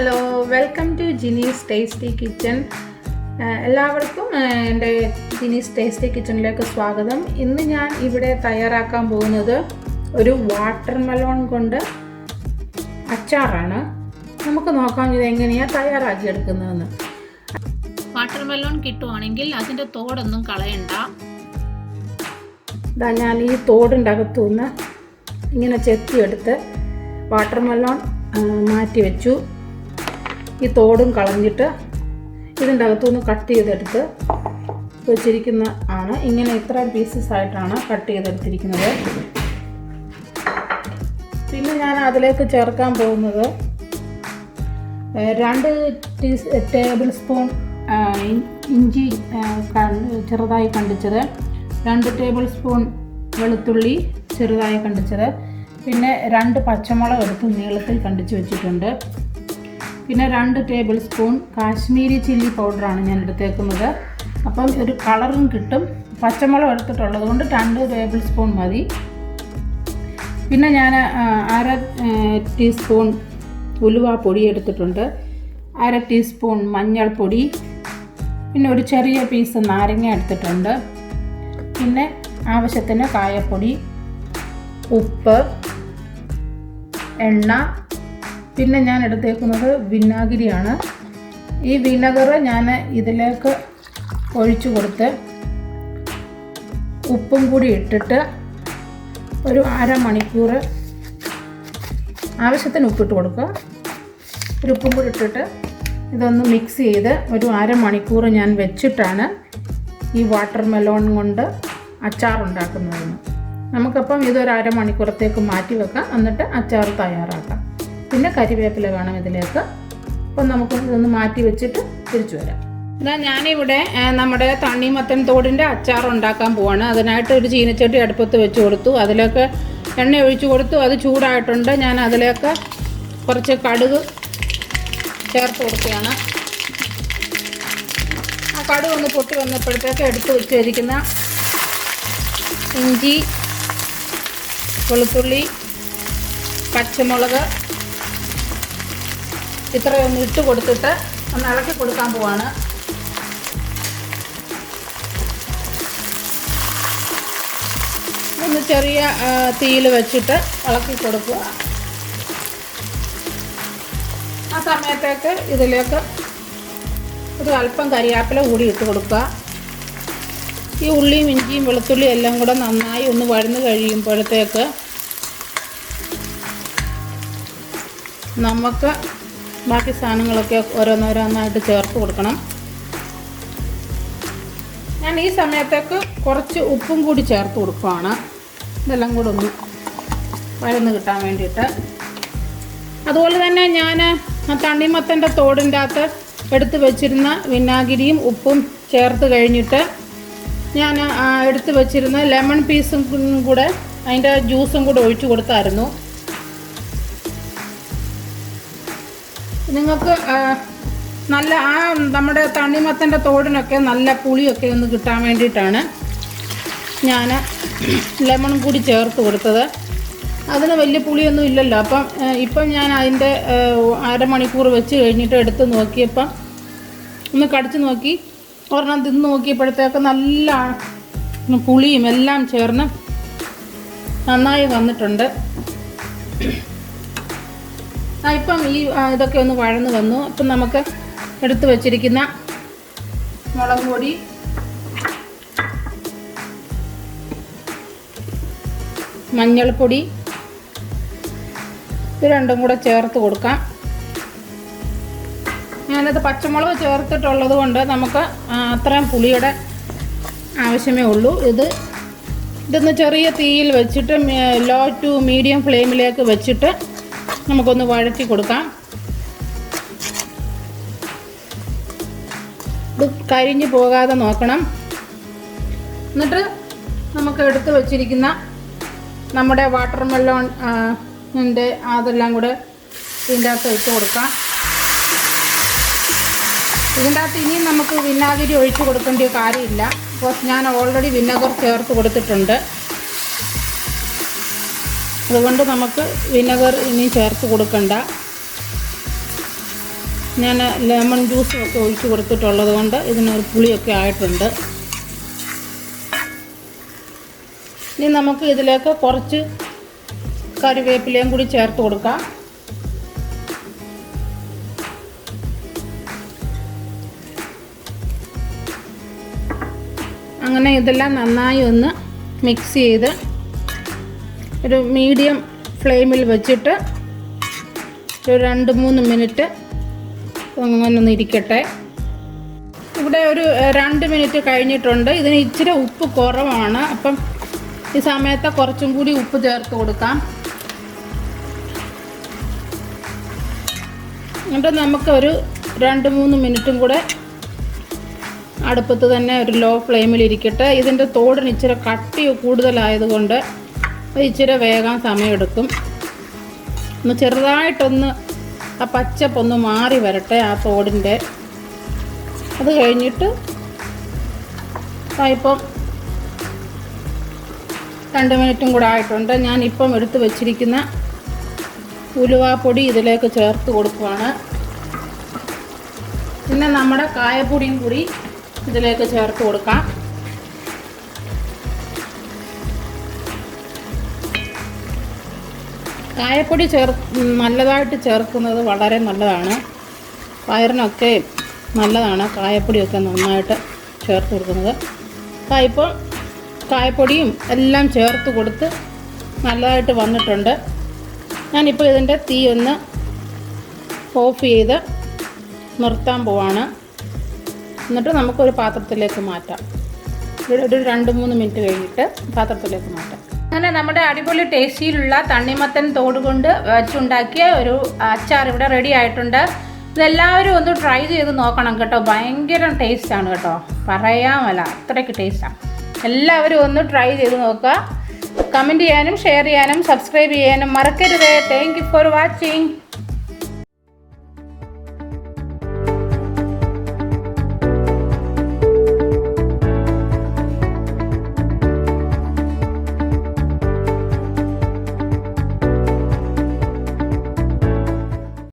Hello, welcome to Jini's tasty kitchen. എല്ലാവർക്കും എൻ്റെ Jini's tasty കിച്ചണിലേക്ക് സ്വാഗതം. ഇന്ന് ഞാൻ ഇവിടെ തയ്യാറാക്കാൻ പോകുന്നത് ഒരു വാട്ടർ മെലോൺ കൊണ്ട് അച്ചാറാണ്. നമുക്ക് നോക്കാം ഇത് എങ്ങനെയാണ് തയ്യാറാക്കിയെടുക്കുന്നതെന്ന്. വാട്ടർ മെലോൺ കിട്ടുവാണെങ്കിൽ അതിൻ്റെ തോടൊന്നും കളയണ്ട. ഞാൻ ഈ തോടിൻ്റെ അകത്തുനിന്ന് ഇങ്ങനെ ചെത്തിയെടുത്ത് വാട്ടർ മെലോൺ മാറ്റി വെച്ചു. ഈ തോടും കളഞ്ഞിട്ട് ഇതിൻ്റെ അകത്തുനിന്ന് കട്ട് ചെയ്തെടുത്ത് വെച്ചിരിക്കുന്ന ആണ്. ഇങ്ങനെ ഇത്ര പീസസ് ആയിട്ടാണ് കട്ട് ചെയ്തെടുത്തിരിക്കുന്നത്. പിന്നെ ഞാൻ അതിലേക്ക് ചേർക്കാൻ പോകുന്നത് 2 ടേബിൾ സ്പൂൺ ഇഞ്ചി ചെറുതായി കണ്ടിച്ചത്, 2 ടേബിൾ സ്പൂൺ വെളുത്തുള്ളി ചെറുതായി കണ്ടിച്ചത്, പിന്നെ 2 പച്ചമുളക് എടുത്ത് നീളത്തിൽ കണ്ടിച്ച് വെച്ചിട്ടുണ്ട്. പിന്നെ 2 ടേബിൾ സ്പൂൺ കാശ്മീരി ചില്ലി പൗഡറാണ് ഞാൻ എടുത്തേക്കുന്നത്. അപ്പം ഒരു കളറും കിട്ടും. പച്ചമുളക് എടുത്തിട്ടുള്ളത് കൊണ്ട് 2 ടേബിൾ സ്പൂൺ മതി. പിന്നെ ഞാൻ 1/2 ടീസ്പൂൺ ഉലുവാപ്പൊടി എടുത്തിട്ടുണ്ട്, 1/2 ടീസ്പൂൺ മഞ്ഞൾപ്പൊടി, പിന്നെ ഒരു ചെറിയ പീസ് നാരങ്ങ എടുത്തിട്ടുണ്ട്, പിന്നെ ആവശ്യത്തിന് കായപ്പൊടി, ഉപ്പ്, എണ്ണ, പിന്നെ ഞാൻ എടുത്തേക്കുന്നത് വിനാഗിരിയാണ്. ഈ വിനെഗർ ഞാൻ ഇതിലേക്ക് ഒഴിച്ചു കൊടുത്ത് ഉപ്പും കൂടി ഇട്ടിട്ട് ഒരു 1/2 മണിക്കൂർ ആവശ്യത്തിന് ഉപ്പിട്ട് കൊടുക്കുക. ഒരു ഉപ്പും കൂടി ഇട്ടിട്ട് ഇതൊന്ന് മിക്സ് ചെയ്ത് ഒരു 1/2 മണിക്കൂർ ഞാൻ വെച്ചിട്ടാണ് ഈ വാട്ടർ മെലോൺ കൊണ്ട് അച്ചാറുണ്ടാക്കുന്നതെന്ന്. നമുക്കപ്പം ഇതൊരു 1/2 മണിക്കൂറത്തേക്ക് മാറ്റി വെക്കാം, എന്നിട്ട് അച്ചാർ തയ്യാറാക്കാം. പിന്നെ കരിവേപ്പില വേണം ഇതിലേക്ക്. അപ്പം നമുക്ക് ഇതൊന്ന് മാറ്റി വെച്ചിട്ട് തിരിച്ചു വരാം. ഞാനിവിടെ നമ്മുടെ തണ്ണിമത്തൻ തോടിൻ്റെ അച്ചാർ ഉണ്ടാക്കാൻ പോവാണ്. അതിനായിട്ട് ഒരു ചീനച്ചട്ടി അടുപ്പത്ത് വെച്ച് കൊടുത്തു. അതിലേക്ക് എണ്ണ ഒഴിച്ചു കൊടുത്തു. അത് ചൂടായിട്ടുണ്ട്. ഞാൻ അതിലേക്ക് കുറച്ച് കടുക് ചേർത്ത് കൊടുക്കുകയാണ്. ആ കടുക് ഒന്ന് പൊട്ടി വന്നപ്പോഴത്തേക്ക് എടുത്ത് വെച്ചിരിക്കുന്ന ഇഞ്ചി, വെളുത്തുള്ളി, പച്ചമുളക് ഇത്രയൊന്ന് ഇട്ട് കൊടുത്തിട്ട് ഒന്ന് ഇളക്കി കൊടുക്കാൻ പോവാണ്. ഒന്ന് ചെറിയ തീയിൽ വെച്ചിട്ട് ഇളക്കി കൊടുക്കുക. ആ സമയത്തേക്ക് ഇതിലേക്ക് ഒരു അല്പം കരിവേപ്പില കൂടി ഇട്ട് കൊടുക്കുക. ഈ ഉള്ളിയും ഇഞ്ചിയും വെളുത്തുള്ളിയും എല്ലാം കൂടെ നന്നായി ഒന്ന് വഴന്ന് കഴിയുമ്പോഴത്തേക്ക് നമുക്ക് ബാക്കി സാധനങ്ങളൊക്കെ ഓരോന്നോരോന്നായിട്ട് ചേർത്ത് കൊടുക്കണം. ഞാൻ ഈ സമയത്തേക്ക് കുറച്ച് ഉപ്പും കൂടി ചേർത്ത് കൊടുക്കുകയാണ്. ഇതെല്ലാം കൂടെ ഒന്ന് വഴന്ന് കിട്ടാൻ വേണ്ടിയിട്ട്. അതുപോലെ തന്നെ ഞാൻ തണ്ണിമത്തൻ്റെ തോടിൻ്റെ അകത്ത് എടുത്ത് വെച്ചിരുന്ന വിനാഗിരിയും ഉപ്പും ചേർത്ത് കഴിഞ്ഞിട്ട് ഞാൻ എടുത്ത് വെച്ചിരുന്ന ലെമൺ പീസും കൂടെ അതിൻ്റെ ജ്യൂസും കൂടെ ഒഴിച്ചു കൊടുത്തായിരുന്നു. നിങ്ങൾക്ക് നല്ല നമ്മുടെ തണ്ണിമത്തൻ്റെ തോടിനൊക്കെ നല്ല പുളിയൊക്കെ ഒന്ന് കിട്ടാൻ വേണ്ടിയിട്ടാണ് ഞാൻ ലെമൺ കൂടി ചേർത്ത് കൊടുത്തത്. അതിന് വലിയ പുളിയൊന്നും ഇല്ലല്ലോ. ഇപ്പം ഞാൻ അതിൻ്റെ 1/2 മണിക്കൂർ വെച്ച് കഴിഞ്ഞിട്ട് എടുത്ത് നോക്കിയപ്പം ഒന്ന് കടിച്ച് നോക്കി, ഒരെണ്ണം തിന്ന് നോക്കിയപ്പോഴത്തേക്ക് നല്ല പുളിയും എല്ലാം ചേർന്ന് നന്നായി വന്നിട്ടുണ്ട്. ഇപ്പം ഈ ഇതൊക്കെ ഒന്ന് വഴന്ന് വന്നു. ഇപ്പം നമുക്ക് എടുത്ത് വെച്ചിരിക്കുന്ന മുളക് പൊടി, മഞ്ഞൾപ്പൊടി ഇത് രണ്ടും കൂടെ ചേർത്ത് കൊടുക്കാം. ഞാനത് പച്ചമുളക് ചേർത്തിട്ടുള്ളത് കൊണ്ട് നമുക്ക് അത്രയും പുളിയുടെ ആവശ്യമേ ഉള്ളൂ. ഇതൊന്ന് ചെറിയ തീയിൽ വെച്ചിട്ട് ലോ ടു മീഡിയം ഫ്ലെയിമിലേക്ക് വെച്ചിട്ട് നമുക്കൊന്ന് വഴറ്റി കൊടുക്കാം. ഇത് കരിഞ്ഞു പോകാതെ നോക്കണം. എന്നിട്ട് നമുക്ക് എടുത്ത് വച്ചിരിക്കുന്ന നമ്മുടെ വാട്ടർ മെലോൺ അതെല്ലാം കൂടെ ഇതിൻ്റെ അകത്ത് ഇട്ട് കൊടുക്കാം. ഇതിൻ്റെ അകത്ത് ഇനിയും നമുക്ക് വിനാഗിരി ഒഴിച്ച് കൊടുക്കേണ്ട കാര്യമില്ല. ബിക്കോസ് ഞാൻ ഓൾറെഡി വിനെഗർ ചേർത്ത് കൊടുത്തിട്ടുണ്ട്. അതുകൊണ്ട് നമുക്ക് വിനെഗർ ഇനി ചേർത്ത് കൊടുക്കണ്ട. ഞാൻ ലെമൺ ജ്യൂസും ഒക്കെ ഒഴിച്ച് കൊടുത്തിട്ടുള്ളത് കൊണ്ട് ഇതിനൊരു പുളിയൊക്കെ ആയിട്ടുണ്ട്. ഇനി നമുക്ക് ഇതിലേക്ക് കുറച്ച് കറിവേപ്പിലയും കൂടി ചേർത്ത് കൊടുക്കാം. അങ്ങനെ ഇതെല്ലാം നന്നായി ഒന്ന് മിക്സ് ചെയ്ത് ഒരു മീഡിയം ഫ്ലെയിമിൽ വെച്ചിട്ട് ഒരു 2-3 മിനിറ്റ് അങ്ങനെ ഒന്ന് ഇരിക്കട്ടെ. ഇവിടെ ഒരു 2 മിനിറ്റ് കഴിഞ്ഞിട്ടുണ്ട്. ഇതിന് ഇച്ചിരി ഉപ്പ് കുറവാണ്. അപ്പം ഈ സമയത്ത് കുറച്ചും കൂടി ഉപ്പ് ചേർത്ത് കൊടുക്കാം. എന്നിട്ട് നമുക്കൊരു 2-3 മിനിറ്റും കൂടെ അടുപ്പത്ത് തന്നെ ഒരു ലോ ഫ്ലെയിമിൽ ഇരിക്കട്ടെ. ഇതിൻ്റെ തോടിന് ഇച്ചിരി കട്ടി കൂടുതലായതുകൊണ്ട് ഇച്ചിരി വേഗം സമയമെടുക്കും. ഒന്ന് ചെറുതായിട്ടൊന്ന് ആ പച്ചപ്പൊന്ന് മാറി വരട്ടെ ആ തോടിൻ്റെ. അത് കഴിഞ്ഞിട്ട് ഇപ്പം 2 മിനിറ്റും കൂടെ ആയിട്ടുണ്ട്. ഞാനിപ്പം എടുത്ത് വെച്ചിരിക്കുന്ന ഉലുവാപ്പൊടി ഇതിലേക്ക് ചേർത്ത് കൊടുക്കുകയാണ്. പിന്നെ നമ്മുടെ കായപ്പൊടിയും കൂടി ഇതിലേക്ക് ചേർത്ത് കൊടുക്കാം. കായപ്പൊടി നല്ലതായിട്ട് ചേർക്കുന്നത് വളരെ നല്ലതാണ്. വയറിനൊക്കെ നല്ലതാണ് കായപ്പൊടിയൊക്കെ നന്നായിട്ട് ചേർത്ത് കൊടുക്കുന്നത്. ഇപ്പോൾ കായപ്പൊടിയും എല്ലാം ചേർത്ത് കൊടുത്ത് നല്ലതായിട്ട് വന്നിട്ടുണ്ട്. ഞാനിപ്പോൾ ഇതിൻ്റെ തീ ഒന്ന് ഓഫ് ചെയ്ത് നിർത്താൻ പോവാണ്. എന്നിട്ട് നമുക്കൊരു പാത്രത്തിലേക്ക് മാറ്റാം. ഒരു 2-3 മിനിറ്റ് കഴിഞ്ഞിട്ട് പാത്രത്തിലേക്ക് മാറ്റാം. അങ്ങനെ നമ്മുടെ അടിപൊളി ടേസ്റ്റിയിലുള്ള തണ്ണിമത്തൻ തോട് കൊണ്ട് വെച്ചുണ്ടാക്കിയ ഒരു അച്ചാർ ഇവിടെ റെഡി ആയിട്ടുണ്ട്. ഇതെല്ലാവരും ഒന്ന് ട്രൈ ചെയ്ത് നോക്കണം കേട്ടോ. ഭയങ്കര ടേസ്റ്റാണ് കേട്ടോ, പറയാമല്ല അത്രയ്ക്ക് ടേസ്റ്റാണ്. എല്ലാവരും ഒന്ന് ട്രൈ ചെയ്ത് നോക്കുക. കമൻറ്റ് ചെയ്യാനും ഷെയർ ചെയ്യാനും സബ്സ്ക്രൈബ് ചെയ്യാനും മറക്കരുത്. Thank you for watching.